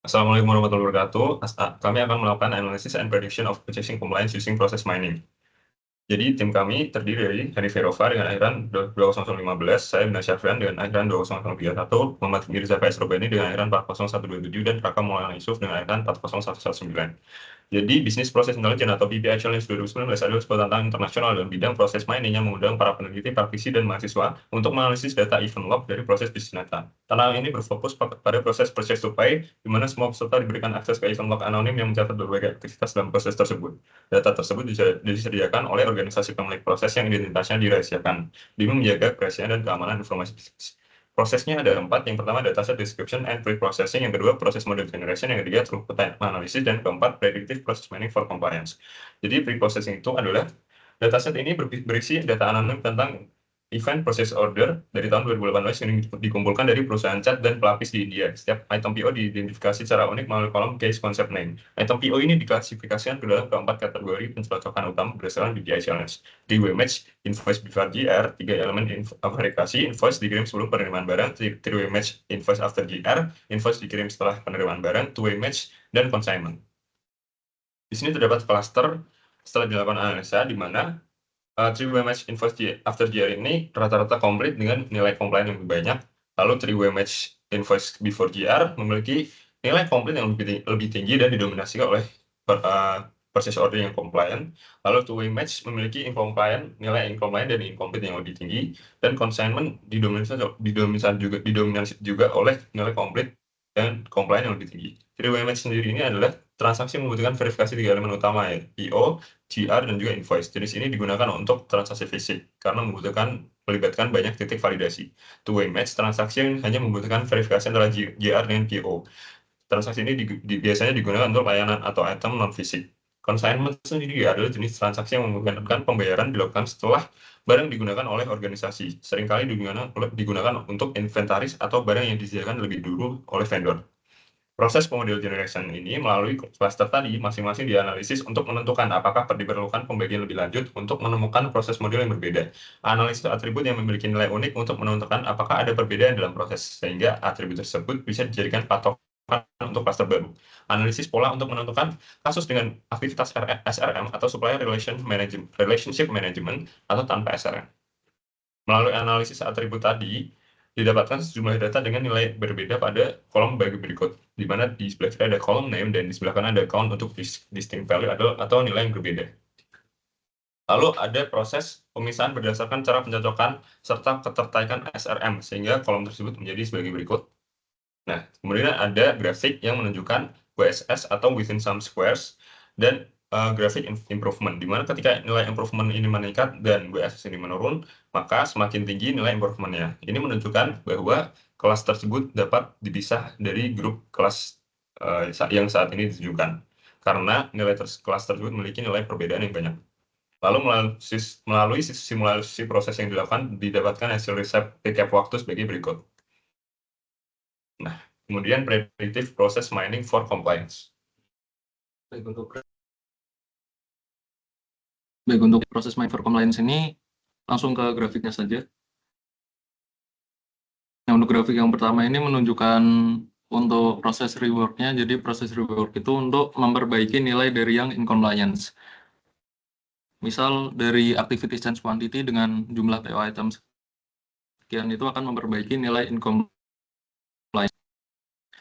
Assalamualaikum warahmatullahi wabarakatuh. Kami akan melakukan analysis and prediction of purchasing compliance using process mining. Jadi tim kami terdiri dari Heri Verova dengan akhiran 2015, saya Bina Syafrian dengan akhiran 20031, Muhammad Mirza PS Robani dengan akhiran 40127, dan Raka Maulana Yusuf dengan akhiran 40119. Jadi, Business Process Intelligence atau BPI Challenge 2019 adalah sebuah tantangan internasional dalam bidang proses mining yang mengundang para peneliti, praktisi, dan mahasiswa untuk menganalisis data event log dari proses bisnis data. Tantangan ini berfokus pada proses purchase to pay, di mana semua peserta diberikan akses ke event log anonim yang mencatat berbagai aktivitas dalam proses tersebut. Data tersebut disediakan oleh organisasi pemilik proses yang identitasnya dirahasiakan, demi menjaga kerahasiaan dan keamanan informasi bisnis. Prosesnya ada 4. Yang pertama, dataset description and pre-processing. Yang kedua, proses model generation. Yang ketiga, throughput analysis. Dan keempat, predictive process mining for compliance. Jadi, pre-processing itu adalah dataset ini berisi data anonim tentang event process order dari tahun 2018 yang dikumpulkan dari perusahaan cat dan pelapis di India. Setiap item PO diidentifikasi secara unik melalui kolom case concept name. Item PO ini diklasifikasikan ke dalam keempat kategori pencocokan utama berdasarkan BPI Challenge. 3-way match, invoice before GR, 3 elemen verifikasi, invoice dikirim sebelum penerimaan barang, 3-way match, invoice after GR, invoice dikirim setelah penerimaan barang, 2-way match, dan consignment. Di sini terdapat cluster setelah dilakukan analisa di mana 3-way match invoice after GR ini rata-rata komplit dengan nilai komplain yang lebih banyak. Lalu 3-way match invoice before GR memiliki nilai komplit yang lebih tinggi dan didominasi oleh purchase order yang compliant. Lalu 2-way match memiliki nilai incompliant dan incomplete yang lebih tinggi. Dan consignment didominasi juga oleh nilai komplit dan compliant yang lebih tinggi. 3-way match sendiri ini adalah transaksi membutuhkan verifikasi 3 elemen utama, ya, PO, GR, dan juga invoice. Jenis ini digunakan untuk transaksi fisik karena melibatkan banyak titik validasi. Two-way match, transaksi yang hanya membutuhkan verifikasi antara GR dengan PO. Transaksi ini biasanya digunakan untuk layanan atau item non-fisik. Consignment sendiri adalah jenis transaksi yang memungkinkan pembayaran dilakukan setelah barang digunakan oleh organisasi. Seringkali digunakan untuk inventaris atau barang yang disediakan lebih dulu oleh vendor. Proses model generation ini melalui cluster tadi masing-masing dianalisis untuk menentukan apakah diperlukan pembagian lebih lanjut untuk menemukan proses model yang berbeda. Analisis atribut yang memiliki nilai unik untuk menentukan apakah ada perbedaan dalam proses, sehingga atribut tersebut bisa dijadikan patokan untuk cluster baru. Analisis pola untuk menentukan kasus dengan aktivitas SRM atau Supplier Relationship Management atau tanpa SRM. Melalui analisis atribut tadi, didapatkan sejumlah data dengan nilai berbeda pada kolom bagi berikut, di mana di sebelah kiri ada kolom name dan di sebelah kanan ada count untuk distinct value atau nilai yang berbeda. Lalu ada proses pemisahan berdasarkan cara pencocokan serta ketertarikan SRM, sehingga kolom tersebut menjadi sebagai berikut. Nah, kemudian ada grafik yang menunjukkan WSS atau within some squares, dan grafik improvement, di mana ketika nilai improvement ini meningkat dan WSS ini menurun, maka semakin tinggi nilai improvement-nya. Ini menunjukkan bahwa kelas tersebut dapat dipisah dari grup kelas yang saat ini ditunjukkan, karena nilai kelas tersebut memiliki nilai perbedaan yang banyak. Lalu melalui simulasi proses yang dilakukan, didapatkan hasil riset recap waktu sebagai berikut. Nah, kemudian predictive process mining for compliance. Baik, untuk proses mining for compliance ini langsung ke grafiknya saja. Nah, untuk grafik yang pertama ini menunjukkan untuk proses rework-nya. Jadi proses rework itu untuk memperbaiki nilai dari yang incompliance. Misal dari activity change quantity dengan jumlah PO items sekian itu akan memperbaiki nilai incompliance.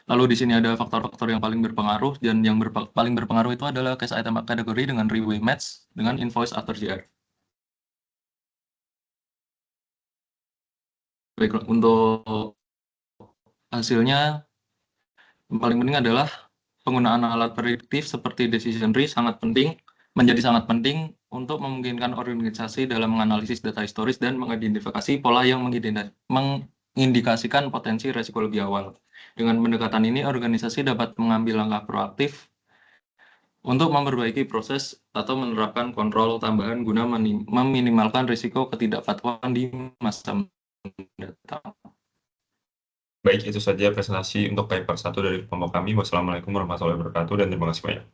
Lalu di sini ada faktor-faktor yang paling berpengaruh, dan yang paling berpengaruh itu adalah case item kategori dengan three-way match dengan invoice after GR. Baik, untuk hasilnya yang paling penting adalah penggunaan alat prediktif seperti decision tree menjadi sangat penting untuk memungkinkan organisasi dalam menganalisis data historis dan mengidentifikasi pola yang mengindikasikan potensi resiko lebih awal. Dengan pendekatan ini, organisasi dapat mengambil langkah proaktif untuk memperbaiki proses atau menerapkan kontrol tambahan guna meminimalkan risiko ketidakpatuhan di masa mendatang. Baik, itu saja presentasi untuk paper 1 dari kelompok kami. Wassalamualaikum warahmatullahi wabarakatuh, dan terima kasih banyak.